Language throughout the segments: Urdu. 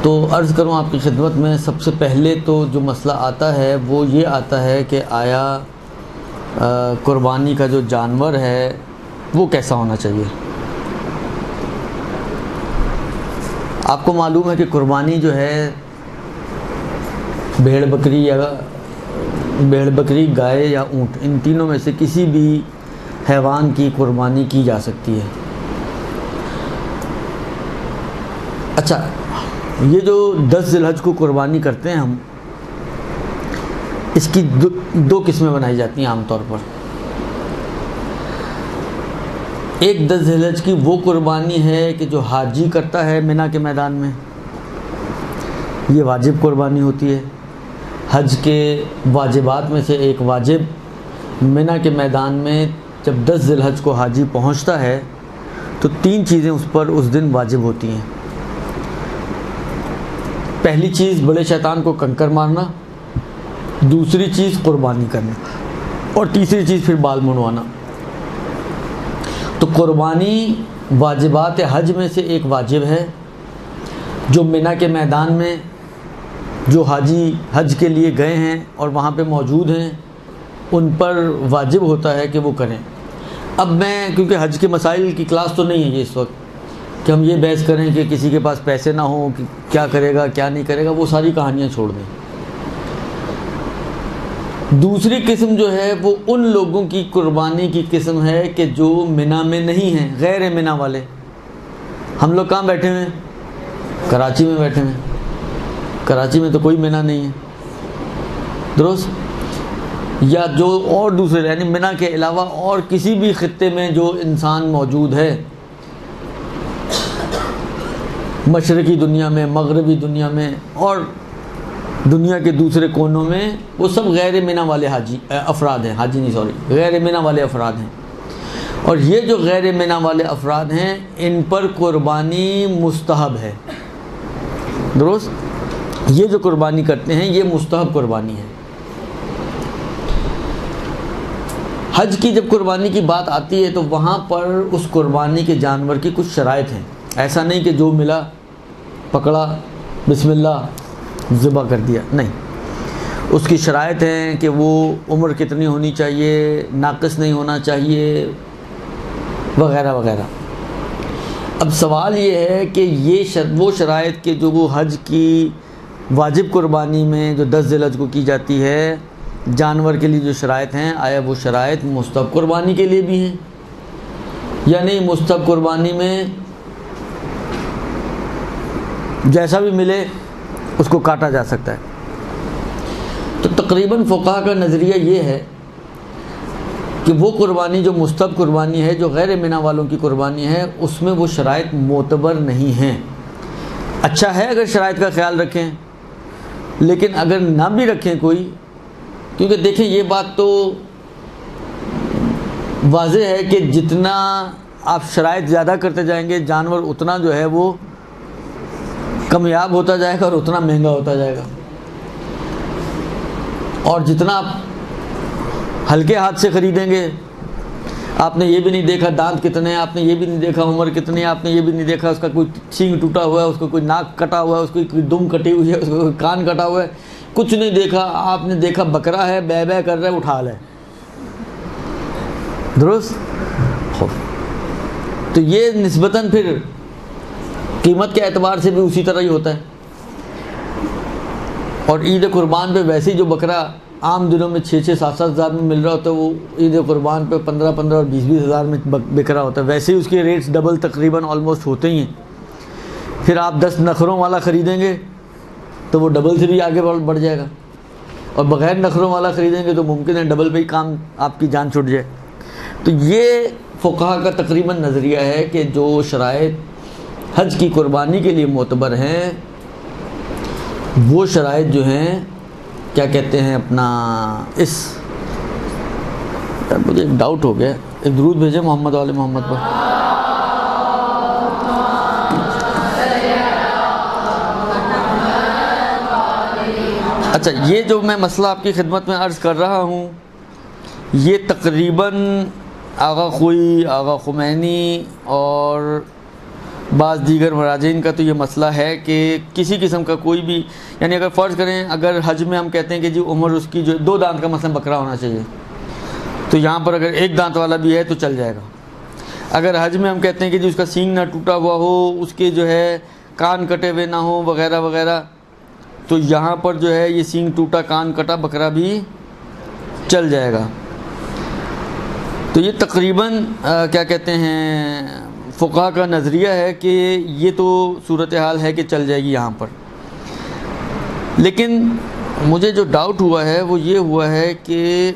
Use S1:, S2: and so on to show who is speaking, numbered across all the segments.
S1: تو عرض کروں آپ کی خدمت میں، سب سے پہلے تو جو مسئلہ آتا ہے وہ یہ آتا ہے کہ آیا قربانی کا جو جانور ہے وہ کیسا ہونا چاہیے۔ آپ کو معلوم ہے کہ قربانی جو ہے بھیڑ بکری، گائے یا اونٹ، ان تینوں میں سے کسی بھی حیوان کی قربانی کی جا سکتی ہے۔ اچھا، یہ جو 10 ذی الحج کو قربانی کرتے ہیں ہم، اس کی دو قسمیں بنائی جاتی ہیں عام طور پر۔ ایک 10 ذی الحج کی وہ قربانی ہے کہ جو حاجی کرتا ہے منا کے میدان میں، یہ واجب قربانی ہوتی ہے۔ حج کے واجبات میں سے ایک واجب، منا کے میدان میں جب 10 ذی الحج کو حاجی پہنچتا ہے تو 3 چیزیں اس پر اس دن واجب ہوتی ہیں۔ پہلی چیز بڑے شیطان کو کنکر مارنا، دوسری چیز قربانی کرنا، اور تیسری چیز پھر بال منڈوانا۔ تو قربانی واجبات حج میں سے ایک واجب ہے، جو منا کے میدان میں جو حاجی حج کے لیے گئے ہیں اور وہاں پہ موجود ہیں ان پر واجب ہوتا ہے کہ وہ کریں۔ اب میں کیونکہ حج کے مسائل کی کلاس تو نہیں ہے یہ اس وقت کہ ہم یہ بحث کریں کہ کسی کے پاس پیسے نہ ہوں کہ کیا کرے گا کیا نہیں کرے گا، وہ ساری کہانیاں چھوڑ دیں۔ دوسری قسم جو ہے وہ ان لوگوں کی قربانی کی قسم ہے کہ جو منا میں نہیں ہیں، غیر منا والے۔ ہم لوگ کہاں بیٹھے ہوئے ہیں؟ کراچی میں بیٹھے ہوئے ہیں۔ کراچی میں تو کوئی منا نہیں ہے، درست؟ یا جو اور دوسرے، یعنی منا کے علاوہ اور کسی بھی خطے میں جو انسان موجود ہے، مشرقی دنیا میں، مغربی دنیا میں اور دنیا کے دوسرے کونوں میں، وہ سب غیر منا والے افراد ہیں، غیر منا والے افراد ہیں۔ اور یہ جو غیر منا والے افراد ہیں ان پر قربانی مستحب ہے، درست؟ یہ جو قربانی کرتے ہیں یہ مستحب قربانی ہے۔ حج کی جب قربانی کی بات آتی ہے تو وہاں پر اس قربانی کے جانور کی کچھ شرائط ہیں۔ ایسا نہیں کہ جو ملا پکڑا بسم اللہ ذبح کر دیا، نہیں۔ اس کی شرائط ہیں کہ وہ عمر کتنی ہونی چاہیے، ناقص نہیں ہونا چاہیے، وغیرہ وغیرہ۔ اب سوال یہ ہے کہ یہ وہ شرائط کہ جو وہ حج کی واجب قربانی میں جو 10 ذی الحج کو کی جاتی ہے جانور کے لیے جو شرائط ہیں، آیا وہ شرائط مستحب قربانی کے لیے بھی ہیں یا نہیں؟ مستحب قربانی میں جیسا بھی ملے اس کو کاٹا جا سکتا ہے۔ تو تقریباً فقہا کا نظریہ یہ ہے کہ وہ قربانی جو مستحب قربانی ہے، جو غیر منا والوں کی قربانی ہے، اس میں وہ شرائط معتبر نہیں ہیں۔ اچھا ہے اگر شرائط کا خیال رکھیں، لیکن اگر نہ بھی رکھیں کوئی، کیونکہ دیکھیں یہ بات تو واضح ہے کہ جتنا آپ شرائط زیادہ کرتے جائیں گے جانور اتنا جو ہے وہ کمیاب ہوتا جائے گا اور اتنا مہنگا ہوتا جائے گا۔ اور جتنا آپ ہلکے ہاتھ سے خریدیں گے، آپ نے یہ بھی نہیں دیکھا دانت کتنے ہیں، آپ نے یہ بھی نہیں دیکھا عمر کتنی ہے، آپ نے یہ بھی نہیں دیکھا اس کا کوئی سینگ ٹوٹا ہوا ہے، اس کا کوئی ناک کٹا ہوا ہے، اس کی کوئی دم کٹی ہوئی ہے، اس کا کوئی کان کٹا ہوا ہے، کچھ نہیں دیکھا۔ آپ نے دیکھا بکرا ہے، بے بے کر رہا ہے، اٹھا لے، درست؟ تو یہ نسبتاً پھر قیمت کے اعتبار سے بھی اسی طرح ہی ہوتا ہے۔ اور عید قربان پہ ویسے ہی جو بکرا عام دنوں میں 6-6 7-7 ہزار میں مل رہا ہوتا ہے، وہ عید قربان پہ 15-15 اور 20-20 ہزار میں بک رہا ہوتا ہے۔ ویسے ہی اس کے ریٹس ڈبل تقریباً آلموسٹ ہوتے ہی ہیں۔ پھر آپ 10 نخروں والا خریدیں گے تو وہ ڈبل سے بھی آگے بڑھ جائے گا، اور بغیر نخروں والا خریدیں گے تو ممکن ہے ڈبل پہ ہی کام آپ کی جان چھوٹ جائے۔ تو یہ فقہا کا تقریباً نظریہ ہے کہ جو شرائط حج کی قربانی کے لیے معتبر ہیں، وہ شرائط جو ہیں کیا کہتے ہیں اپنا مجھے ایک ڈاؤٹ ہو گیا، ایک درود بھیجیں محمد والے محمد پر۔ اچھا، یہ جو میں مسئلہ آپ کی خدمت میں عرض کر رہا ہوں، یہ تقریباً آغا خوئی، آغا خمینی اور بعض دیگر مراجعین کا تو یہ مسئلہ ہے کہ کسی قسم کا کوئی بھی، یعنی اگر فرض کریں اگر حج میں ہم کہتے ہیں کہ جی عمر اس کی جو 2 دانت کا مثلا بکرا ہونا چاہیے، تو یہاں پر اگر 1 دانت والا بھی ہے تو چل جائے گا۔ اگر حج میں ہم کہتے ہیں کہ جی اس کا سینگ نہ ٹوٹا ہوا ہو، اس کے جو ہے کان کٹے ہوئے نہ ہوں وغیرہ وغیرہ، تو یہاں پر جو ہے یہ سینگ ٹوٹا کان کٹا بکرا بھی چل جائے گا۔ تو یہ تقریباً کیا کہتے ہیں فقہا کا نظریہ ہے کہ یہ تو صورتحال ہے کہ چل جائے گی یہاں پر۔ لیکن مجھے جو ڈاؤٹ ہوا ہے وہ یہ ہوا ہے کہ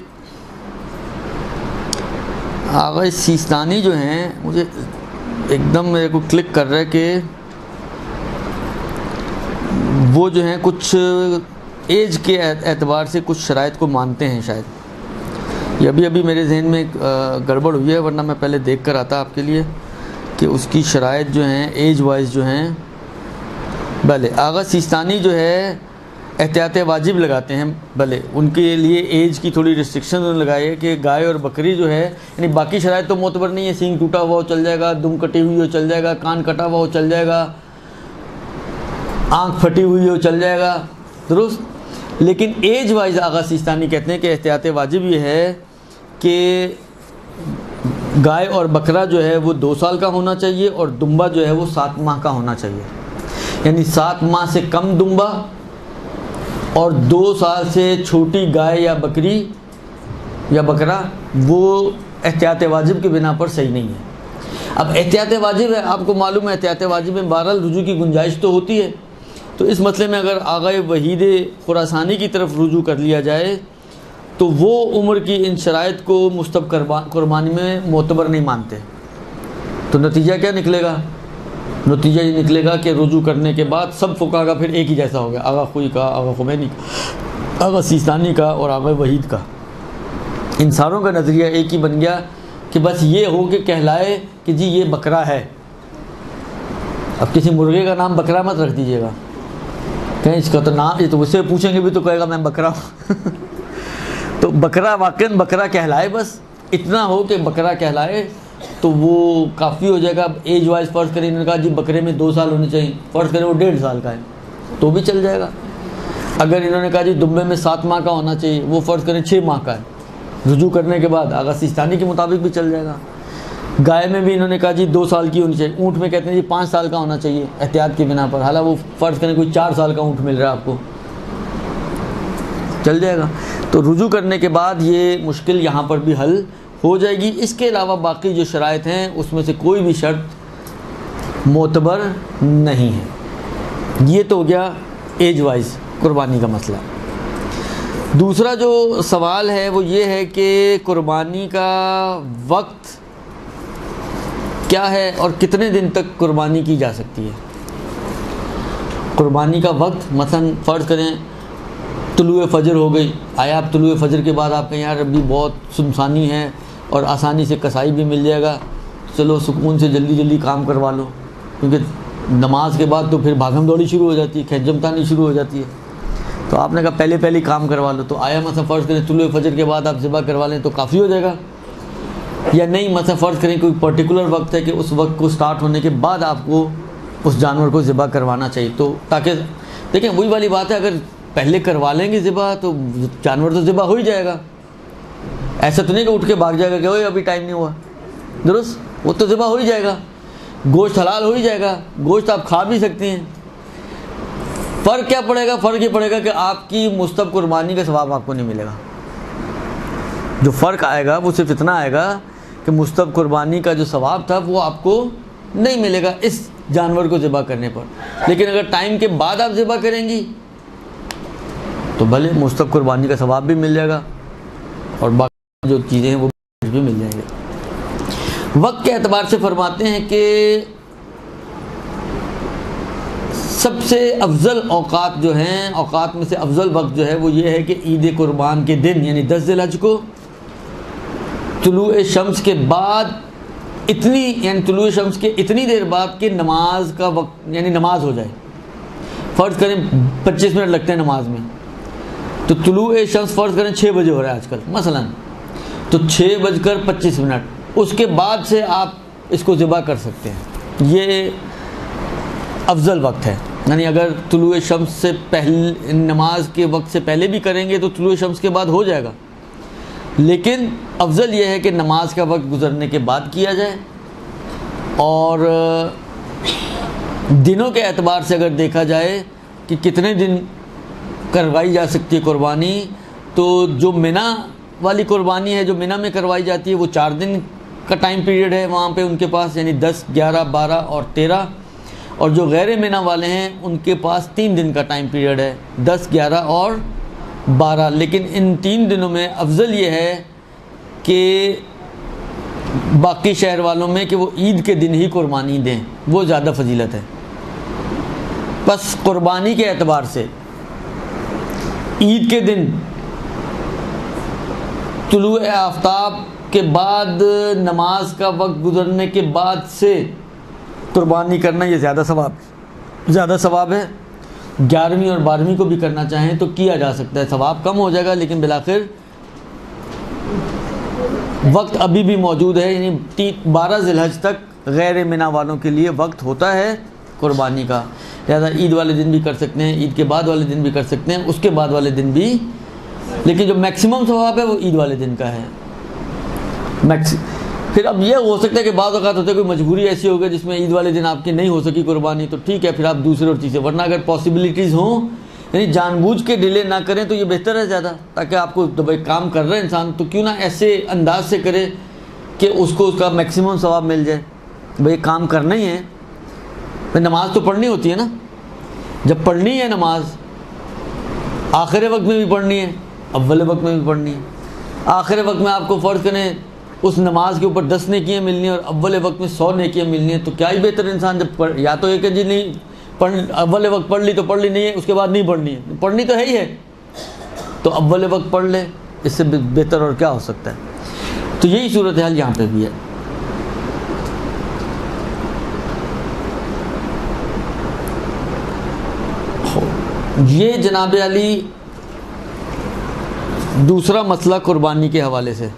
S1: آغا سیستانی جو ہیں، مجھے ایک دم میرے کو کلک کر رہا ہے کہ وہ جو ہیں کچھ ایج کے اعتبار سے کچھ شرائط کو مانتے ہیں شاید۔ یہ ابھی میرے ذہن میں گڑبڑ ہوئی ہے، ورنہ میں پہلے دیکھ کر آتا آپ کے لیے کہ اس کی شرائط جو ہیں ایج وائز جو ہیں۔ بھلے آغا سیستانی جو ہے احتیاط واجب لگاتے ہیں، بھلے ان کے لیے ایج کی تھوڑی ریسٹرکشن لگائی ہے کہ گائے اور بکری جو ہے، یعنی باقی شرائط تو معتبر نہیں ہے، سینگ ٹوٹا ہوا ہو چل جائے گا، دم کٹی ہوئی ہو چل جائے گا، کان کٹا ہوا ہو چل جائے گا، آنکھ پھٹی ہوئی ہو چل جائے گا، درست۔ لیکن ایج وائز آغا سیستانی کہتے ہیں کہ احتیاط واجب یہ ہے کہ گائے اور بکرا جو ہے وہ 2 سال کا ہونا چاہیے اور دمبا جو ہے وہ 7 ماہ کا ہونا چاہیے، یعنی 7 ماہ سے کم دمبا اور 2 سال سے چھوٹی گائے یا بکری یا بکرا وہ احتیاط واجب کی بنا پر صحیح نہیں ہے۔ اب احتیاط واجب ہے، آپ کو معلوم ہے احتیاط واجب میں بہرحال رجوع کی گنجائش تو ہوتی ہے، تو اس مسئلے میں اگر آغا وحید خراسانی کی طرف رجوع کر لیا جائے تو وہ عمر کی ان شرائط کو مستحب قربانی میں معتبر نہیں مانتے۔ تو نتیجہ کیا نکلے گا؟ نتیجہ یہ نکلے گا کہ رجوع کرنے کے بعد سب فقہا کا پھر ایک ہی جیسا ہو گیا، آغا خوئی کا، آغا خمینی کا، آغا سیستانی کا اور آغا وحید کا، ان ساروں کا نظریہ ایک ہی بن گیا کہ بس یہ ہو کہ کہلائے کہ جی یہ بکرا ہے۔ اب کسی مرغے کا نام بکرا مت رکھ دیجیے گا، کہیں اس کا تو نام، یہ تو اس سے پوچھیں گے بھی تو کہے گا میں بکرا ہوں۔ تو بکرا واقعاً بکرا کہلائے، بس اتنا ہو کہ بکرا کہلائے تو وہ کافی ہو جائے گا۔ ایج وائز فرض کریں انہوں نے کہا جی بکرے میں 2 سال ہونے چاہیے، فرض کریں وہ 1.5 سال کا ہے تو بھی چل جائے گا۔ اگر انہوں نے کہا جی دمبے میں 7 ماہ کا ہونا چاہیے، وہ فرض کریں 6 ماہ کا ہے، رجوع کرنے کے بعد آغا سیستانی کے مطابق بھی چل جائے گا۔ گائے میں بھی انہوں نے کہا جی 2 سال کی ہونی چاہیے، اونٹ میں کہتے ہیں جی 5 سال کا ہونا چاہیے احتیاط کی بنا پر، حالانکہ وہ فرض کریں کوئی 4 سال کا اونٹ مل رہا ہے آپ کو، چل جائے گا۔ تو رجوع کرنے کے بعد یہ مشکل یہاں پر بھی حل ہو جائے گی۔ اس کے علاوہ باقی جو شرائط ہیں اس میں سے کوئی بھی شرط معتبر نہیں ہے۔ یہ تو ہو گیا ایج وائز قربانی کا مسئلہ۔ دوسرا جو سوال ہے وہ یہ ہے کہ قربانی کا وقت کیا ہے اور کتنے دن تک قربانی کی جا سکتی ہے۔ قربانی کا وقت مثلا فرض کریں طلوع فجر ہو گئی، آیا آپ طلوع فجر کے بعد آپ کہیں یار ابھی بہت سنسانی ہے اور آسانی سے کسائی بھی مل جائے گا، چلو سکون سے جلدی جلدی کام کروا لو، کیونکہ نماز کے بعد تو پھر بھاگم دوڑی شروع ہو جاتی ہے، کھیچم تانی شروع ہو جاتی ہے، تو آپ نے کہا پہلے کام کروا لو۔ تو آیا مثلا فرض کریں طلوع فجر کے بعد آپ ذبح کروا لیں تو کافی ہو جائے گا، یا نہیں مثلا فرض کریں کوئی پرٹیکولر وقت ہے کہ اس وقت کو سٹارٹ ہونے کے بعد آپ کو اس جانور کو ذبح کروانا چاہیے، تو تاکہ دیکھیں وہی والی بات ہے، اگر پہلے کروا لیں گے ذبح تو جانور تو ذبح ہو ہی جائے گا، ایسا تو نہیں کہ اٹھ کے بھاگ جائے گا کہ اوے ابھی ٹائم نہیں ہوا، درست، وہ تو ذبح ہو ہی جائے گا، گوشت حلال ہو ہی جائے گا، گوشت آپ کھا بھی سکتے ہیں۔ فرق کیا پڑے گا؟ فرق یہ پڑے گا کہ آپ کی مستحب قربانی کا ثواب آپ کو نہیں ملے گا۔ جو فرق آئے گا وہ صرف اتنا آئے گا کہ مستحب قربانی کا جو ثواب تھا وہ آپ کو نہیں ملے گا اس جانور کو ذبح کرنے پر، لیکن اگر ٹائم کے بعد آپ ذبح کریں گی تو بھلے مستحب قربانی کا ثواب بھی مل جائے گا اور باقی جو چیزیں ہیں وہ بھی مل جائیں گے۔ وقت کے اعتبار سے فرماتے ہیں کہ سب سے افضل اوقات جو ہیں، اوقات میں سے افضل وقت جو ہے وہ یہ ہے کہ عید قربان کے دن یعنی 10 ذی الحج کو طلوع شمس کے بعد طلوع شمس کے اتنی دیر بعد کہ نماز کا وقت یعنی نماز ہو جائے، فرض کریں 25 منٹ لگتے ہیں نماز میں، تو طلوع شمس فرض کریں 6 بجے ہو رہا ہے آج کل مثلا، تو 6:25 اس کے بعد سے آپ اس کو ذبح کر سکتے ہیں۔ یہ افضل وقت ہے. یعنی اگر طلوع شمس سے پہلے نماز کے وقت سے پہلے بھی کریں گے تو طلوع شمس کے بعد ہو جائے گا، لیکن افضل یہ ہے کہ نماز کا وقت گزرنے کے بعد کیا جائے. اور دنوں کے اعتبار سے اگر دیکھا جائے کہ کتنے دن کروائی جا سکتی ہے قربانی، تو جو منی والی قربانی ہے جو منی میں کروائی جاتی ہے وہ 4 دن کا ٹائم پیریڈ ہے وہاں پہ ان کے پاس، یعنی 10، 11، 12 اور 13. اور جو غیر منی والے ہیں ان کے پاس 3 دن کا ٹائم پیریڈ ہے، 10، 11 اور 12. لیکن ان 3 دنوں میں افضل یہ ہے کہ باقی شہر والوں میں کہ وہ عید کے دن ہی قربانی دیں، وہ زیادہ فضیلت ہے. بس قربانی کے اعتبار سے عید کے دن طلوع آفتاب کے بعد نماز کا وقت گزرنے کے بعد سے قربانی کرنا یہ زیادہ ثواب ہے. 11ویں اور 12ویں کو بھی کرنا چاہیں تو کیا جا سکتا ہے، ثواب کم ہو جائے گا لیکن بالآخر وقت ابھی بھی موجود ہے. یعنی 12 ذی الحج تک غیر منی والوں کے لیے وقت ہوتا ہے قربانی کا، لہذا عید والے دن بھی کر سکتے ہیں، عید کے بعد والے دن بھی کر سکتے ہیں، اس کے بعد والے دن بھی. لیکن جو میکسیمم ثواب ہے وہ عید والے دن کا ہے. پھر اب یہ ہو سکتا ہے کہ بعض اوقات ہوتا ہے کوئی مجبوری ایسی ہوگی جس میں عید والے دن آپ کی نہیں ہو سکی قربانی، تو ٹھیک ہے پھر آپ دوسرے اور چیزیں، ورنہ اگر پاسبلٹیز ہوں یعنی جان بوجھ کے ڈیلے نہ کریں تو یہ بہتر ہے زیادہ، تاکہ آپ کو تو بھائی کام کر رہے ہیں انسان تو کیوں نہ ایسے انداز سے کرے کہ اس کو اس کا میکسیمم ثواب مل جائے. بھائی کام کرنا ہی ہے، بھائی نماز تو پڑھنی ہوتی ہے نا، جب پڑھنی ہے نماز آخر وقت میں بھی پڑھنی ہے، اول وقت میں بھی پڑھنی ہے. آخر وقت میں آپ کو فرض کریں اس نماز کے اوپر 10 نیکیاں ملنی ہیں اور اول وقت میں 100 نیکیاں ملنی ہیں، تو کیا ہی بہتر انسان جب یا تو یہ کہ جی نہیں اول وقت پڑھ لی تو پڑھ لی، نہیں ہے اس کے بعد نہیں پڑھنی ہے، پڑھنی تو ہے ہی ہے تو اول وقت پڑھ لے، اس سے بہتر اور کیا ہو سکتا ہے. تو یہی صورتحال یہاں پہ بھی ہے. یہ جناب علی دوسرا مسئلہ قربانی کے حوالے سے.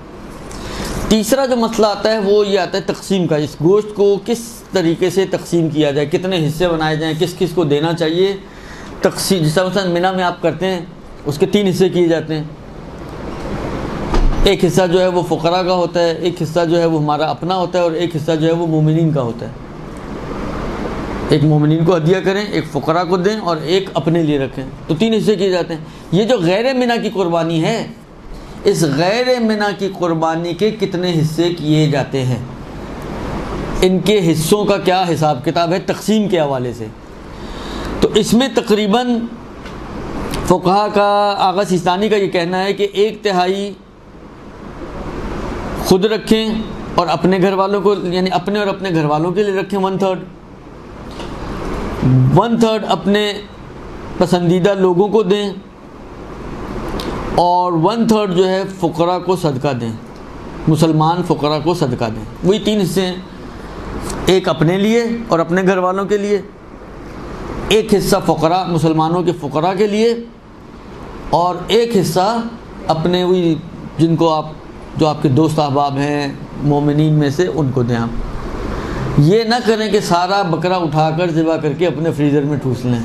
S1: تیسرا جو مسئلہ آتا ہے وہ یہ آتا ہے تقسیم کا. اس گوشت کو کس طریقے سے تقسیم کیا جائے، کتنے حصے بنائے جائیں، کس کس کو دینا چاہیے. تقسیم جس طرح مثلا منی میں آپ کرتے ہیں اس کے 3 حصے کیے جاتے ہیں. ایک حصہ جو ہے وہ فقراء کا ہوتا ہے، ایک حصہ جو ہے وہ ہمارا اپنا ہوتا ہے، اور ایک حصہ جو ہے وہ مومنین کا ہوتا ہے. ایک مومنین کو ہدیہ کریں، ایک فقراء کو دیں اور ایک اپنے لیے رکھیں، تو 3 حصے کیے جاتے ہیں. یہ جو غیر منی کی قربانی ہے، اس غیر منی کی قربانی کے کتنے حصے کیے جاتے ہیں، ان کے حصوں کا کیا حساب کتاب ہے تقسیم کے حوالے سے. تو اس میں تقریباً فقہا کا آغا سیستانی کا یہ کہنا ہے کہ 1/3 خود رکھیں اور اپنے گھر والوں کو، یعنی اپنے اور اپنے گھر والوں کے لیے رکھیں 1/3 اپنے پسندیدہ لوگوں کو دیں، اور 1/3 جو ہے فقراء کو صدقہ دیں، مسلمان فقراء کو صدقہ دیں. وہی 3 حصے ہیں، ایک اپنے لیے اور اپنے گھر والوں کے لیے، ایک حصہ فقراء مسلمانوں کے فقراء کے لیے، اور ایک حصہ اپنے وہی جن کو آپ جو آپ کے دوست احباب ہیں مومنین میں سے ان کو دیں. آپ یہ نہ کریں کہ سارا بکرا اٹھا کر ذبح کر کے اپنے فریزر میں ٹھوس لیں.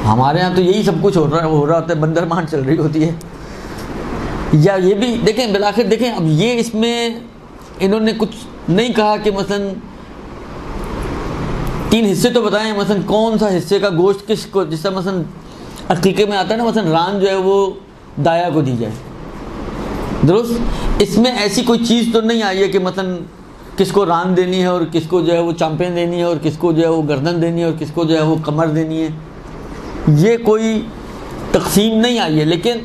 S1: ہمارے ہاں تو یہی سب کچھ ہو رہا ہوتا ہے، بندر مان چل رہی ہوتی ہے. یا یہ بھی دیکھیں بالآخر دیکھیں اب یہ اس میں انہوں نے کچھ نہیں کہا کہ مثلا 3 حصے تو بتائیں، مثلا کون سا حصے کا گوشت کس کو، جس طرح مثلا عقیقے میں آتا ہے نا، مثلا ران جو ہے وہ دایا کو دی جائے، درست. اس میں ایسی کوئی چیز تو نہیں آئی ہے کہ مثلا کس کو ران دینی ہے اور کس کو جو ہے وہ چامپیں دینی ہے اور کس کو جو ہے وہ گردن دینی ہے اور کس کو جو ہے وہ کمر دینی ہے. یہ کوئی تقسیم نہیں آئی ہے. لیکن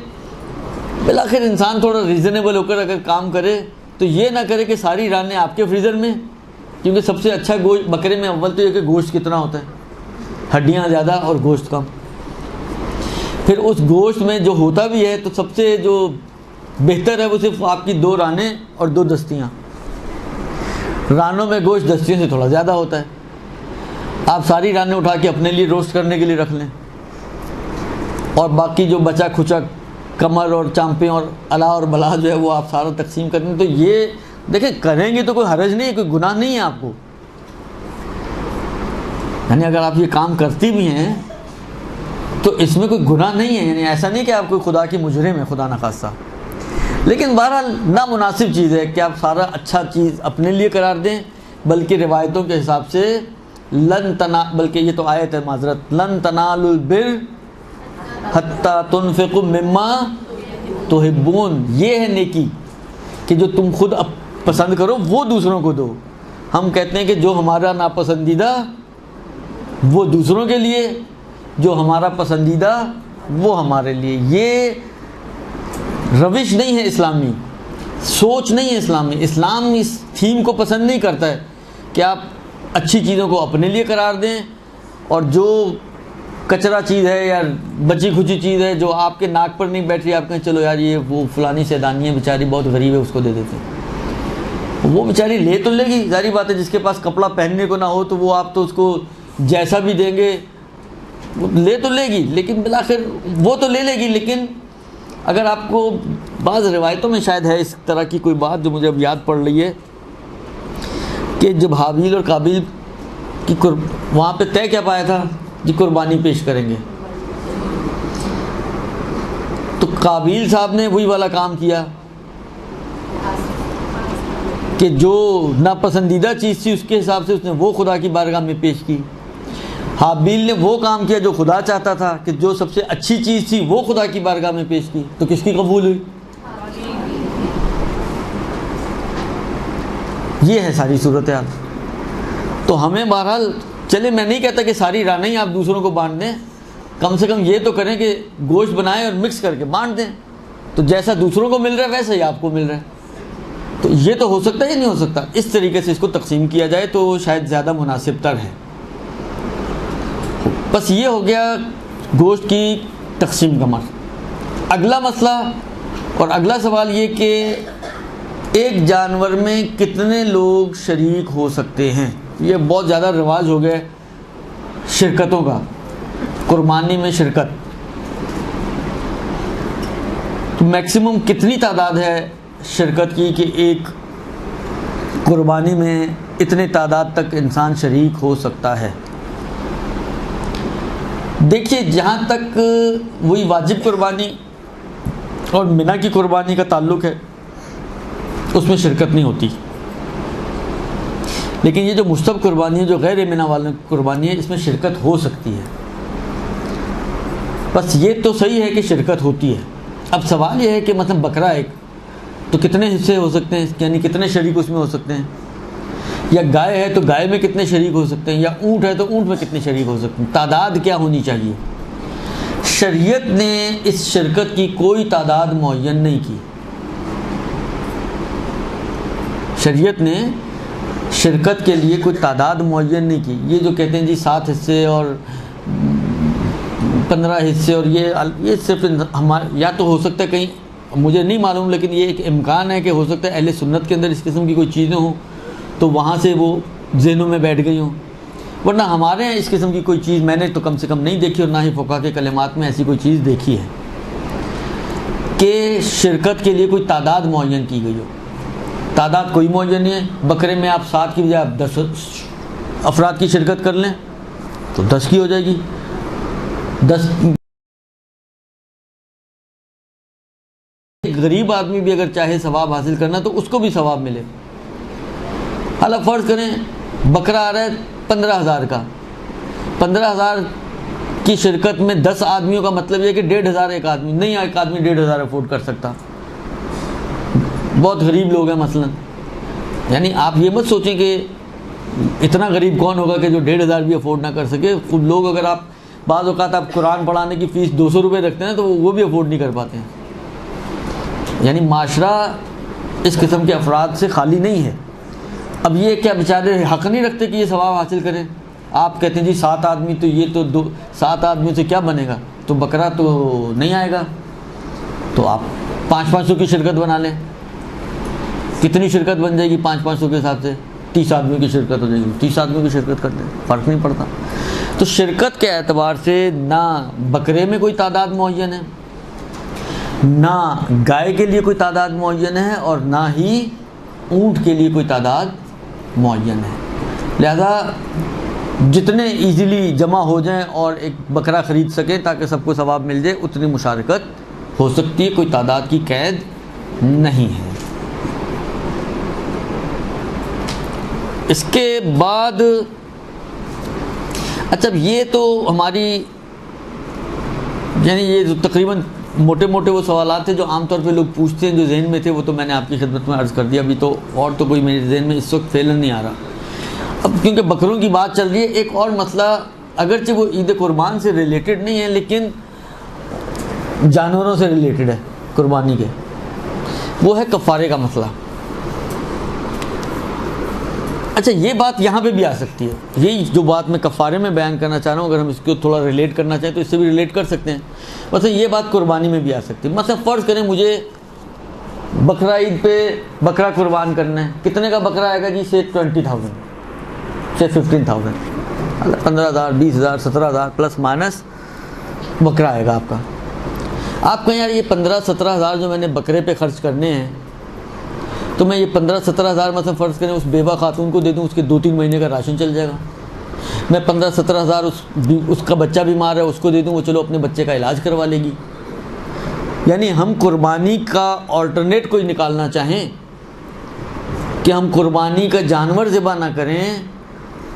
S1: بالآخر انسان تھوڑا ریزنیبل ہو کر اگر کام کرے تو یہ نہ کرے کہ ساری رانیں آپ کے فریزر میں، کیونکہ سب سے اچھا گوشت بکرے میں اول تو یہ کہ گوشت کتنا ہوتا ہے، ہڈیاں زیادہ اور گوشت کم. پھر اس گوشت میں جو ہوتا بھی ہے تو سب سے جو بہتر ہے وہ صرف آپ کی 2 رانیں اور 2 دستیاں. رانوں میں گوشت دستیوں سے تھوڑا زیادہ ہوتا ہے. آپ ساری رانیں اٹھا کے اپنے لیے روسٹ کرنے کے لیے رکھ لیں، اور باقی جو بچا کھچا کمر اور چامپیں اور الا اور بلا جو ہے وہ آپ سارا تقسیم کریں. تو یہ دیکھیں کریں گے تو کوئی حرج نہیں ہے، کوئی گناہ نہیں ہے آپ کو. یعنی اگر آپ یہ کام کرتی بھی ہیں تو اس میں کوئی گناہ نہیں ہے، یعنی ایسا نہیں کہ آپ کوئی خدا کی مجرم ہے، خدا نخواستہ، لیکن بہرحال نامناسب چیز ہے کہ آپ سارا اچھا چیز اپنے لیے قرار دیں، بلکہ روایتوں کے حساب سے بلکہ یہ تو آیت ہے، معذرت، لن تنالوا البر حتی تنفقوا مما تحبون، یہ ہے نیکی کہ جو تم خود پسند کرو وہ دوسروں کو دو۔ ہم کہتے ہیں کہ جو ہمارا ناپسندیدہ وہ دوسروں کے لیے، جو ہمارا پسندیدہ وہ ہمارے لیے۔ یہ روش نہیں ہے اسلامی، سوچ نہیں ہے اسلامی۔ اسلام اس تھیم کو پسند نہیں کرتا ہے کہ آپ اچھی چیزوں کو اپنے لیے قرار دیں اور جو کچرا چیز ہے یا بچی کھچی چیز ہے جو آپ کے ناک پر نہیں بیٹھ رہی، آپ کہیں چلو یار یہ وہ فلانی سیدانی ہے بیچاری بہت غریب ہے، اس کو دے دیتے ہیں۔ وہ بیچاری لے تو لے گی، ظاہری بات ہے، جس کے پاس کپڑا پہننے کو نہ ہو تو وہ آپ تو اس کو جیسا بھی دیں گے وہ لے تو لے گی، لیکن بالآخر وہ تو لے لے گی۔ لیکن اگر آپ کو بعض روایتوں میں شاید ہے اس طرح کی کوئی بات جو مجھے اب یاد پڑ رہی ہے کہ جب حابیل اور قابیل کی وہاں پہ طے کیا پایا تھا کہ قربانی پیش کریں گے، تو قابیل صاحب نے وہی والا کام کیا کہ جو ناپسندیدہ چیز تھی اس کے حساب سے اس نے وہ خدا کی بارگاہ میں پیش کی۔ حابیل نے وہ کام کیا جو خدا چاہتا تھا کہ جو سب سے اچھی چیز تھی وہ خدا کی بارگاہ میں پیش کی، تو کس کی قبول ہوئی؟ یہ ہے ساری صورتحال۔ تو ہمیں بہرحال چلے، میں نہیں کہتا کہ ساری رانیں ہی آپ دوسروں کو بانٹ دیں، کم سے کم یہ تو کریں کہ گوشت بنائیں اور مکس کر کے بانٹ دیں، تو جیسا دوسروں کو مل رہا ہے ویسا ہی آپ کو مل رہا ہے۔ تو یہ تو ہو سکتا ہے یا نہیں ہو سکتا؟ اس طریقے سے اس کو تقسیم کیا جائے تو شاید زیادہ مناسب تر ہے۔ بس یہ ہو گیا گوشت کی تقسیم کا مسئلہ۔ اگلا مسئلہ اور اگلا سوال یہ کہ ایک جانور میں کتنے لوگ شریک ہو سکتے ہیں؟ یہ بہت زیادہ رواج ہو گیا شرکتوں کا، قربانی میں شرکت۔ تو میکسیمم کتنی تعداد ہے شرکت کی کہ ایک قربانی میں اتنے تعداد تک انسان شریک ہو سکتا ہے؟ دیکھیے، جہاں تک وہی واجب قربانی اور منی کی قربانی کا تعلق ہے اس میں شرکت نہیں ہوتی، لیکن یہ جو مستحب قربانی ہے، جو غیر منی والوں کی قربانی ہے، اس میں شرکت ہو سکتی ہے۔ بس یہ تو صحیح ہے کہ شرکت ہوتی ہے۔ اب سوال یہ ہے کہ مثلا بکرا ایک تو کتنے حصے ہو سکتے ہیں، یعنی کتنے شریک اس میں ہو سکتے ہیں؟ یا گائے ہے تو گائے میں کتنے شریک ہو سکتے ہیں؟ یا اونٹ ہے تو اونٹ میں کتنے شریک ہو سکتے ہیں؟ تعداد کیا ہونی چاہیے؟ شریعت نے اس شرکت کی کوئی تعداد معین نہیں کی۔ شریعت نے شرکت کے لیے کوئی تعداد معین نہیں کی۔ یہ جو کہتے ہیں جی 7 حصے اور 15 حصے اور یہ صرف یا تو ہو سکتا ہے کہیں، مجھے نہیں معلوم، لیکن یہ ایک امکان ہے کہ ہو سکتا ہے اہل سنت کے اندر اس قسم کی کوئی چیزیں ہوں تو وہاں سے وہ ذہنوں میں بیٹھ گئی ہوں، ورنہ ہمارے ہیں اس قسم کی کوئی چیز میں نے تو کم سے کم نہیں دیکھی، اور نہ ہی فقہا کے کلمات میں ایسی کوئی چیز دیکھی ہے کہ شرکت کے لیے کوئی تعداد معین کی گئی ہو۔ تعداد کوئی معین نہیں ہے۔ بکرے میں آپ 7 کی بجائے آپ 10 افراد کی شرکت کر لیں تو 10 کی ہو جائے گی۔ 10 غریب آدمی بھی اگر چاہے ثواب حاصل کرنا تو اس کو بھی ثواب ملے۔ حالا فرض کریں بکرا آ رہا ہے 15,000 کا، 15,000 کی شرکت میں 10 آدمیوں کا مطلب یہ کہ 1,500 ایک آدمی نہیں، ایک آدمی 1,500 افورڈ کر سکتا، بہت غریب لوگ ہیں مثلا۔ یعنی آپ یہ مت سوچیں کہ اتنا غریب کون ہوگا کہ جو 1,500 بھی افورڈ نہ کر سکے۔ خود لوگ اگر آپ بعض اوقات آپ قرآن پڑھانے کی فیس 200 روپے رکھتے ہیں تو وہ بھی افورڈ نہیں کر پاتے ہیں۔ یعنی معاشرہ اس قسم کے افراد سے خالی نہیں ہے۔ اب یہ کیا بیچارے حق نہیں رکھتے کہ یہ ثواب حاصل کریں؟ آپ کہتے ہیں جی 7 آدمی تو یہ تو 7 آدمیوں سے کیا بنے گا، تو بکرا تو نہیں آئے گا، تو آپ 500 کی شرکت بنا لیں۔ کتنی شرکت بن جائے گی 500 کے حساب سے؟ 30 آدمیوں کی شرکت ہو جائے گی، 30 آدمیوں کی شرکت کر دیں، فرق نہیں پڑتا۔ تو شرکت کے اعتبار سے نہ بکرے میں کوئی تعداد معین ہے، نہ گائے کے لیے کوئی تعداد معین ہے، اور نہ ہی اونٹ کے لیے کوئی تعداد معین ہے۔ لہذا جتنے ایزیلی جمع ہو جائیں اور ایک بکرا خرید سکیں تاکہ سب کو ثواب مل جائے، اتنی مشارکت ہو سکتی ہے، کوئی تعداد کی قید نہیں ہے۔ اس کے بعد اچھا یہ تو ہماری یعنی یہ جو تقریباً موٹے موٹے وہ سوالات تھے جو عام طور پہ لوگ پوچھتے ہیں، جو ذہن میں تھے وہ تو میں نے آپ کی خدمت میں عرض کر دیا۔ ابھی تو اور تو کوئی میرے ذہن میں اس وقت فعلاً نہیں آ رہا۔ اب کیونکہ بکروں کی بات چل رہی ہے، ایک اور مسئلہ اگرچہ وہ عید قربان سے ریلیٹڈ نہیں ہے لیکن جانوروں سے ریلیٹڈ ہے قربانی کے، وہ ہے کفارے کا مسئلہ۔ اچھا یہ بات یہاں پہ بھی آ سکتی ہے، یہی جو بات میں کفارے میں بیان کرنا چاہ رہا ہوں، اگر ہم اس کو تھوڑا ریلیٹ کرنا چاہیں تو اس سے بھی ریلیٹ کر سکتے ہیں۔ مثلا یہ بات قربانی میں بھی آ سکتی ہے۔ مثلا فرض کریں مجھے بقرہ عید پہ بکرا قربان کرنا ہے، کتنے کا بکرا آئے گا جی؟ سے 20,000 سے 15,000، 15,000 20,000 17,000 پلس مائنس بکرا آئے گا آپ کا۔ آپ کہیں یار یہ 15-17 ہزار جو میں نے بکرے پہ خرچ کرنے ہیں، تو میں یہ 15-17 ہزار مثلا فرض کریں اس بیوہ خاتون کو دے دوں، اس کے 2-3 مہینے کا راشن چل جائے گا۔ میں 15-17 ہزار اس کا بچہ بیمار ہے اس کو دے دوں، وہ چلو اپنے بچے کا علاج کروا لے گی۔ یعنی ہم قربانی کا آلٹرنیٹ کوئی نکالنا چاہیں کہ ہم قربانی کا جانور ذبح نہ کریں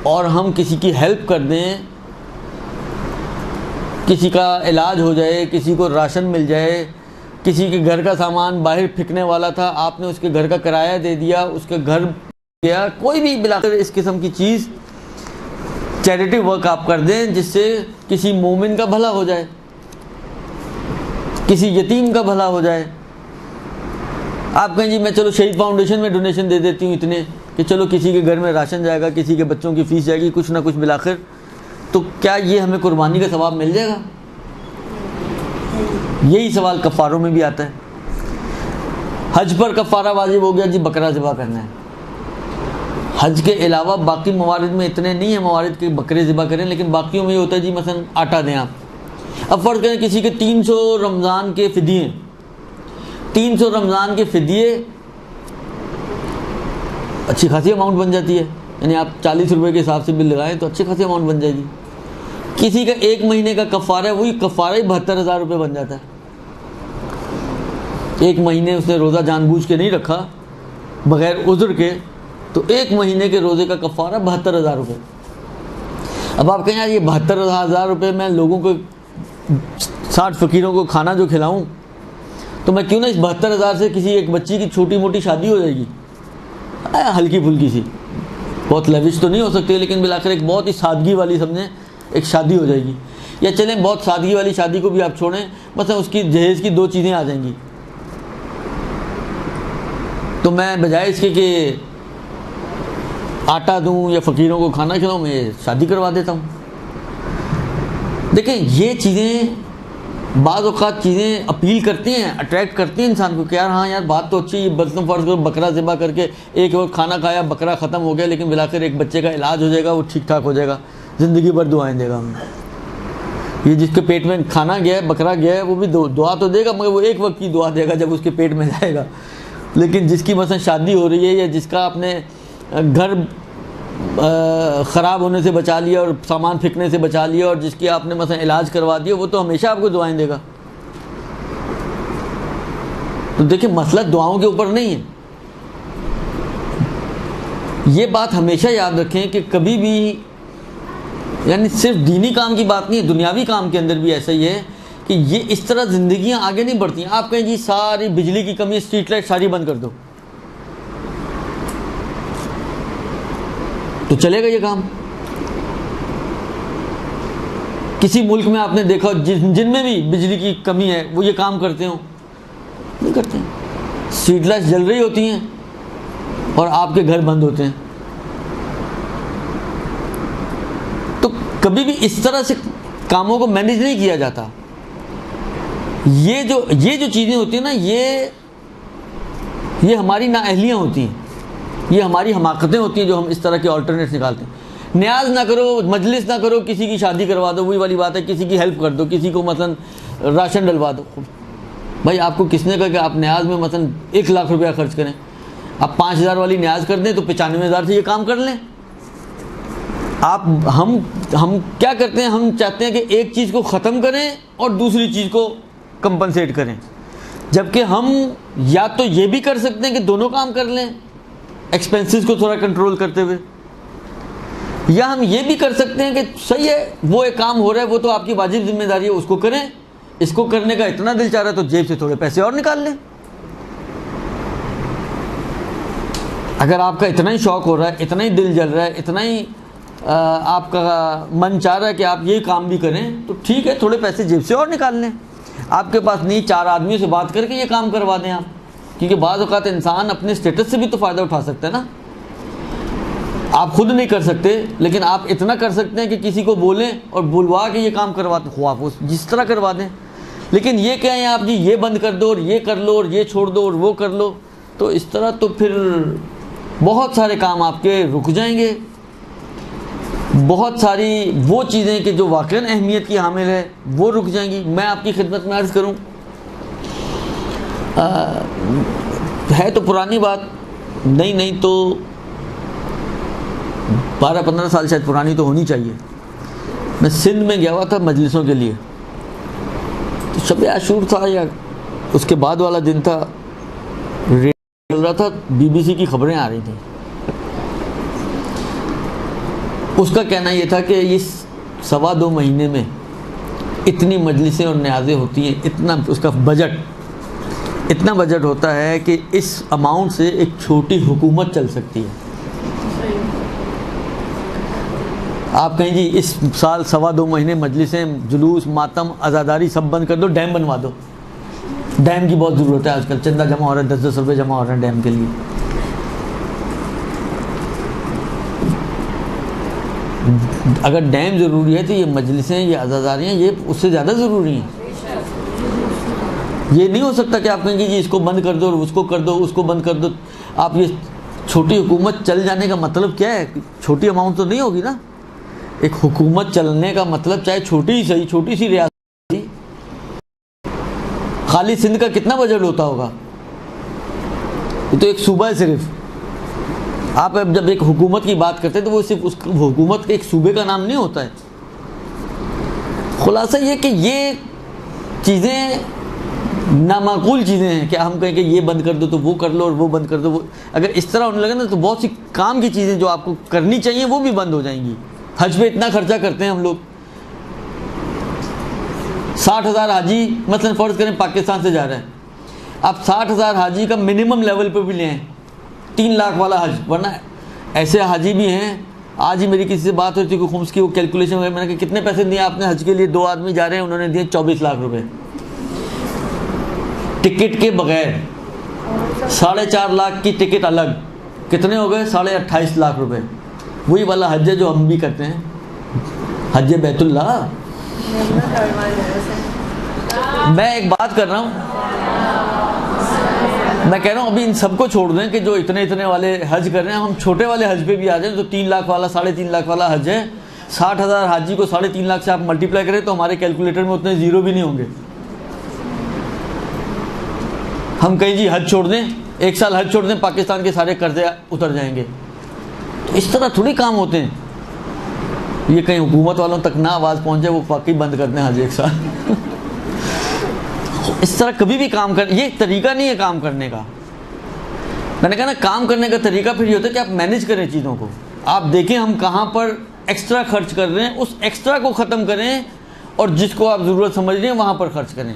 S1: اور ہم کسی کی ہیلپ کر دیں، کسی کا علاج ہو جائے، کسی کو راشن مل جائے، کسی کے گھر کا سامان باہر پھینکنے والا تھا، آپ نے اس کے گھر کا کرایہ دے دیا، اس کے گھر گیا، کوئی بھی بلاخر اس قسم کی چیز چیریٹی ورک آپ کر دیں جس سے کسی مومن کا بھلا ہو جائے، کسی یتیم کا بھلا ہو جائے۔ آپ کہیں جی میں چلو شہید فاؤنڈیشن میں ڈونیشن دے دیتی ہوں اتنے کہ چلو کسی کے گھر میں راشن جائے گا، کسی کے بچوں کی فیس جائے گی، کچھ نہ کچھ بلاخر، تو کیا یہ ہمیں قربانی کا ثواب مل جائے گا؟ یہی سوال کفاروں میں بھی آتا ہے۔ حج پر کفارہ واجب ہو گیا جی، بکرا ذبح کرنا ہے۔ حج کے علاوہ باقی موارد میں اتنے نہیں ہیں موارد کہ بکرے ذبح کریں، لیکن باقیوں میں یہ ہوتا ہے جی مثلا آٹا دیں آپ۔ اب فرض کریں کسی کے 300 رمضان کے فدیے ہیں، 300 رمضان کے فدیے اچھی خاصی اماؤنٹ بن جاتی ہے، یعنی آپ 40 روپے کے حساب سے بل لگائیں تو اچھی خاصی اماؤنٹ بن جائے گی۔ کسی کا 1 مہینے کا کفارہ ہے، وہی کفارہ ہی 72,000 روپے بن جاتا ہے۔ 1 مہینے اس نے روزہ جان بوجھ کے نہیں رکھا بغیر عذر کے، تو 1 مہینے کے روزے کا کفارہ 72,000 روپے۔ اب آپ کہیں یار یہ 72,000 روپے میں لوگوں کو 60 فقیروں کو کھانا جو کھلاؤں، تو میں کیوں نہ اس 72,000 سے کسی ایک بچی کی چھوٹی موٹی شادی ہو جائے گی، ہلکی پھلکی سی، بہت لیوش تو نہیں ہو سکتی لیکن بالآخر ایک بہت ہی سادگی والی سمجھیں ایک شادی ہو جائے گی۔ یا چلیں بہت سادگی والی شادی کو بھی آپ چھوڑیں، مثلا اس کی جہیز کی 2 چیزیں آ جائیں گی، تو میں بجائے اس کے کہ آٹا دوں یا فقیروں کو کھانا کھلاؤں، میں شادی کروا دیتا ہوں۔ دیکھیں یہ چیزیں بعض اوقات چیزیں اپیل کرتی ہیں، اٹریکٹ کرتی ہیں انسان کو کہ یار ہاں یار بات تو اچھی ہے، برتن فرض کرو بکرا ذبح کر کے ایک وقت کھانا کھایا، بکرا ختم ہو گیا، لیکن بالآخر ایک بچے کا علاج ہو جائے گا، وہ ٹھیک ٹھاک ہو جائے گا، زندگی بھر دعائیں دے گا ہمیں۔ یہ جس کے پیٹ میں کھانا گیا ہے، بکرا گیا ہے، وہ بھی دعا تو دے گا مگر وہ ایک وقت کی دعا دے گا جب اس کے پیٹ میں جائے گا۔ لیکن جس کی مثلا شادی ہو رہی ہے یا جس کا آپ نے گھر خراب ہونے سے بچا لیا اور سامان پھینکنے سے بچا لیا اور جس کی آپ نے مثلا علاج کروا دیا، وہ تو ہمیشہ آپ کو دعائیں دے گا۔ تو دیکھیں مسئلہ دعاؤں کے اوپر نہیں ہے، یہ بات ہمیشہ یاد رکھیں کہ کبھی بھی یعنی صرف دینی کام کی بات نہیں ہے، دنیاوی کام کے اندر بھی ایسا ہی ہے کہ یہ اس طرح زندگیاں آگے نہیں بڑھتی ہیں۔ آپ کہیں جی ساری بجلی کی کمی، اسٹریٹ لائٹ ساری بند کر دو، تو چلے گا یہ کام؟ کسی ملک میں آپ نے دیکھا جن میں بھی بجلی کی کمی ہے وہ یہ کام کرتے ہوں؟ نہیں کرتے ہیں۔ اسٹریٹ لائٹ جل رہی ہوتی ہیں اور آپ کے گھر بند ہوتے ہیں۔ تو کبھی بھی اس طرح سے کاموں کو مینیج نہیں کیا جاتا۔ یہ جو چیزیں ہوتی ہیں نا، یہ ہماری نااہلیاں ہوتی ہیں، یہ ہماری حماقتیں ہوتی ہیں جو ہم اس طرح کے آلٹرنیٹس نکالتے ہیں۔ نیاز نہ کرو، مجلس نہ کرو، کسی کی شادی کروا دو، وہی والی بات ہے، کسی کی ہیلپ کر دو، کسی کو مثلا راشن ڈلوا دو۔ بھائی آپ کو کس نے کہا کہ آپ نیاز میں مثلا 1 لاکھ روپیہ خرچ کریں؟ آپ 5,000 والی نیاز کر دیں تو 95,000 سے یہ کام کر لیں۔ ہم کیا کرتے ہیں؟ ہم چاہتے ہیں کہ ایک چیز کو ختم کریں اور دوسری چیز کو کمپنسیٹ کریں، جبکہ ہم یا تو یہ بھی کر سکتے ہیں کہ دونوں کام کر لیں ایکسپینسز کو تھوڑا کنٹرول کرتے ہوئے، یا ہم یہ بھی کر سکتے ہیں کہ صحیح ہے وہ ایک کام ہو رہا ہے، وہ تو آپ کی واجب ذمہ داری ہے، اس کو کریں، اس کو کرنے کا اتنا دل چاہ رہا ہے تو جیب سے تھوڑے پیسے اور نکال لیں۔ اگر آپ کا اتنا ہی شوق ہو رہا ہے، اتنا ہی دل جل رہا ہے، اتنا ہی آپ کا من چاہ رہا ہے کہ آپ یہ کام بھی کریں، تو ٹھیک ہے، تھوڑے پیسے جیب سے اور نکال لیں۔ آپ کے پاس نہیں، 4 آدمیوں سے بات کر کے یہ کام کروا دیں آپ، کیونکہ بعض اوقات انسان اپنے اسٹیٹس سے بھی تو فائدہ اٹھا سکتا ہے نا۔ آپ خود نہیں کر سکتے لیکن آپ اتنا کر سکتے ہیں کہ کسی کو بولیں اور بلوا کے یہ کام کرواتے، خواہ آپ جس طرح کروا دیں، لیکن یہ کہیں آپ جی یہ بند کر دو اور یہ کر لو اور یہ چھوڑ دو اور وہ کر لو، تو اس طرح تو پھر بہت سارے کام آپ کے رک جائیں گے، بہت ساری وہ چیزیں کہ جو واقعاً اہمیت کی حامل ہے وہ رک جائیں گی۔ میں آپ کی خدمت میں عرض کروں، ہے تو پرانی بات، نہیں تو 12-15 سال شاید پرانی تو ہونی چاہیے۔ میں سندھ میں گیا ہوا تھا مجلسوں کے لیے، تو شب عاشور تھا یا اس کے بعد والا دن تھا، ریڈیو چل رہا تھا، BBC کی خبریں آ رہی تھیں۔ اس کا کہنا یہ تھا کہ اس 2.25 مہینے میں اتنی مجلسیں اور نیازیں ہوتی ہیں، اتنا اس کا اتنا بجٹ ہوتا ہے کہ اس اماؤنٹ سے ایک چھوٹی حکومت چل سکتی ہے۔ آپ کہیں جی اس سال 2.25 مہینے مجلسیں، جلوس، ماتم، عزاداری سب بند کر دو، ڈیم بنوا دو۔ ڈیم کی بہت ضرورت ہے آج کل، چندہ جمع ہو رہا ہے، 10 روپے جمع ہو رہے ہیں ڈیم کے لیے۔ اگر ڈیم ضروری ہے تو یہ مجلسیں، یہ عزاداریاں، یہ اس سے زیادہ ضروری ہیں۔ یہ نہیں ہو سکتا کہ آپ کہیں گے جی اس کو بند کر دو اور اس کو کر دو، اس کو بند کر دو۔ آپ یہ چھوٹی حکومت چل جانے کا مطلب کیا ہے؟ چھوٹی اماؤنٹ تو نہیں ہوگی نا۔ ایک حکومت چلنے کا مطلب چاہے چھوٹی ہی صحیح، چھوٹی سی ریاست، خالی سندھ کا کتنا بجٹ ہوتا ہوگا؟ یہ تو ایک صوبہ ہے صرف۔ آپ جب ایک حکومت کی بات کرتے ہیں تو وہ صرف اس حکومت کے ایک صوبے کا نام نہیں ہوتا ہے۔ خلاصہ یہ کہ یہ چیزیں نامعقول چیزیں ہیں کہ ہم کہیں کہ یہ بند کر دو تو وہ کر لو اور وہ بند کر دو۔ اگر اس طرح ہونے لگے نا تو بہت سی کام کی چیزیں جو آپ کو کرنی چاہیے وہ بھی بند ہو جائیں گی۔ حج پہ اتنا خرچہ کرتے ہیں ہم لوگ، 60,000 حاجی مثلا فرض کریں پاکستان سے جا رہے ہیں، آپ 60,000 حاجی کا منیمم لیول پہ بھی لیں، 3 لاکھ والا حج، ورنہ ایسے حاجی بھی ہیں۔ آج ہی میری کسی سے بات ہوئی تھی کہ خمس کی وہ کیلکولیشن ہوئی، میں نے کہا کتنے پیسے دیے آپ نے حج کے لیے؟ 2 آدمی جا رہے ہیں، انہوں نے دیے 24 لاکھ روپے ٹکٹ کے بغیر، 4.5 لاکھ کی ٹکٹ الگ، کتنے ہو گئے؟ 28.5 لاکھ روپے۔ وہی والا حج ہے جو ہم بھی کرتے ہیں، حج بیت اللہ۔ میں ایک بات کر رہا ہوں، میں کہہ رہا ہوں ابھی ان سب کو چھوڑ دیں کہ جو اتنے والے حج کر رہے ہیں، ہم چھوٹے والے حج پہ بھی آ جائیں تو 3 لاکھ والا، 3.5 لاکھ والا حج ہے۔ 60,000 حاجی کو 3.5 لاکھ سے آپ ملٹیپلائی کریں تو ہمارے کیلکولیٹر میں اتنے زیرو بھی نہیں ہوں گے۔ ہم کہیں جی حج چھوڑ دیں، 1 سال حج چھوڑ دیں، پاکستان کے سارے قرضے اتر جائیں گے۔ تو اس طرح تھوڑی کام ہوتے ہیں۔ یہ کہیں حکومت والوں تک نہ آواز پہنچ جائے، وہ واقعی بند کر دیں حج 1 سال۔ اس طرح کبھی بھی کام کر، یہ طریقہ نہیں ہے کام کرنے کا۔ میں نے کہا نا کام کرنے کا طریقہ پھر یہ ہوتا ہے کہ آپ مینیج کریں چیزوں کو، آپ دیکھیں ہم کہاں پر ایکسٹرا خرچ کر رہے ہیں، اس ایکسٹرا کو ختم کریں اور جس کو آپ ضرورت سمجھ رہے ہیں وہاں پر خرچ کریں۔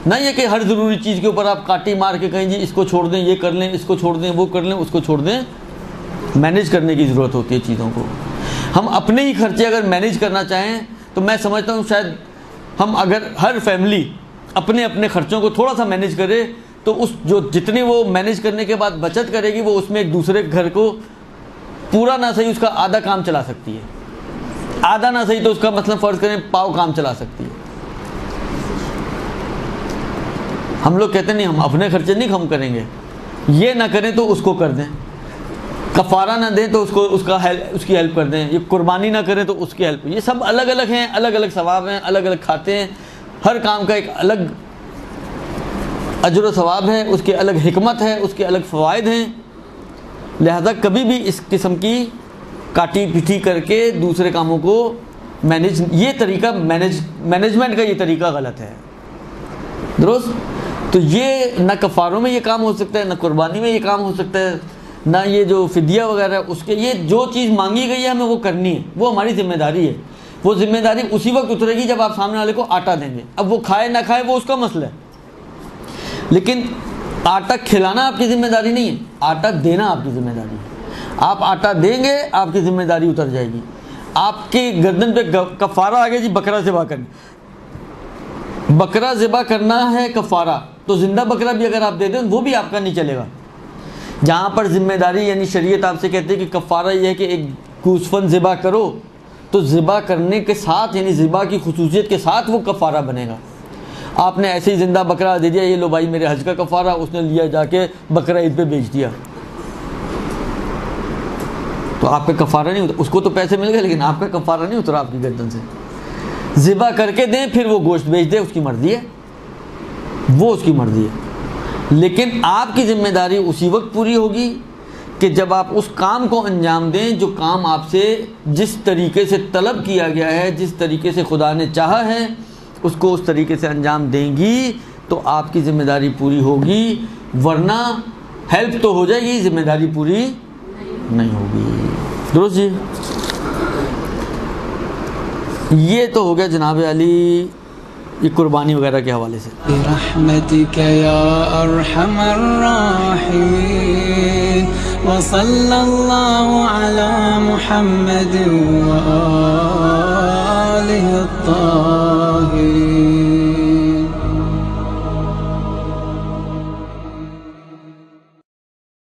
S1: نہ یہ کہ ہر ضروری چیز کے اوپر آپ کاٹی مار کے کہیں جی اس کو چھوڑ دیں، یہ کر لیں، اس کو چھوڑ دیں، وہ کر لیں، اس کو چھوڑ دیں۔ مینیج کرنے کی ضرورت ہوتی ہے چیزوں کو۔ ہم اپنے ہی خرچے اگر مینیج کرنا چاہیں تو میں سمجھتا ہوں شاید ہم اگر ہر فیملی اپنے خرچوں کو تھوڑا سا مینیج کرے تو اس جو جتنے وہ مینیج کرنے کے بعد بچت کرے گی وہ اس میں ایک دوسرے گھر کو پورا نہ صحیح اس کا آدھا کام چلا سکتی ہے، آدھا نہ صحیح تو اس کا مطلب فرض کریں پاؤ کام چلا سکتی ہے۔ ہم لوگ کہتے ہیں نہیں ہم اپنے خرچے نہیں کم کریں گے، یہ نہ کریں تو اس کو کر دیں، کفارہ نہ دیں تو اس کی ہیلپ کر دیں، یہ قربانی نہ کریں تو اس کی ہیلپ۔ یہ سب الگ الگ ہیں، الگ الگ ثواب ہیں، الگ الگ کھاتے ہیں، ہر کام کا ایک الگ اجر و ثواب ہے، اس کی الگ حکمت ہے، اس کے الگ فوائد ہیں۔ لہذا کبھی بھی اس قسم کی کاٹی پٹھی کر کے دوسرے کاموں کو مینیج، یہ طریقہ مینجمنٹ کا یہ طریقہ غلط ہے، درست؟ تو یہ نہ کفاروں میں یہ کام ہو سکتا ہے، نہ قربانی میں یہ کام ہو سکتا ہے، نہ یہ جو فدیہ وغیرہ اس کے، یہ جو چیز مانگی گئی ہے ہمیں وہ کرنی ہے، وہ ہماری ذمہ داری ہے۔ وہ ذمہ داری اسی وقت اترے گی جب آپ سامنے والے کو آٹا دیں گے۔ اب وہ کھائے نہ کھائے وہ اس کا مسئلہ ہے، لیکن آٹا کھلانا آپ کی ذمہ داری نہیں ہے، آٹا دینا آپ کی ذمہ داری ہے۔ آپ آٹا دیں گے آپ کی ذمہ داری اتر جائے گی۔ آپ کی گردن پہ کفارہ آ گیا جی، بکرا ذبح کرنا، بکرا ذبح کرنا ہے کفارہ، تو زندہ بکرا بھی اگر آپ دے دیں وہ بھی آپ کا نہیں چلے گا۔ جہاں پر ذمہ داری یعنی شریعت آپ سے کہتے ہیں کہ کفارہ یہ ہے کہ ایک گوسفند ذبح کرو، تو ذبح کرنے کے ساتھ یعنی ذبح کی خصوصیت کے ساتھ وہ کفارہ بنے گا۔ آپ نے ایسے ہی زندہ بکرا دے دیا، یہ لو بھائی میرے حج کا کفارہ، اس نے لیا جا کے بکرا عید پہ بیچ دیا، تو آپ کا کفارہ نہیں ہوتا، اس کو تو پیسے مل گئے لیکن آپ کا کفارہ نہیں اترا آپ کی گردن سے۔ ذبح کر کے دیں پھر وہ گوشت بیچ دے، اس کی مرضی ہے، وہ اس کی مرضی ہے، لیکن آپ کی ذمہ داری اسی وقت پوری ہوگی کہ جب آپ اس کام کو انجام دیں جو کام آپ سے جس طریقے سے طلب کیا گیا ہے، جس طریقے سے خدا نے چاہا ہے، اس کو اس طریقے سے انجام دیں گی تو آپ کی ذمہ داری پوری ہوگی، ورنہ ہیلپ تو ہو جائے گی، ذمہ داری پوری نہیں ہوگی، درست جی؟ یہ تو ہو گیا جناب علی یہ قربانی وغیرہ کے حوالے سے۔
S2: برحمتک یا ارحم الراحمین وصلی اللہ علی محمد وآلہ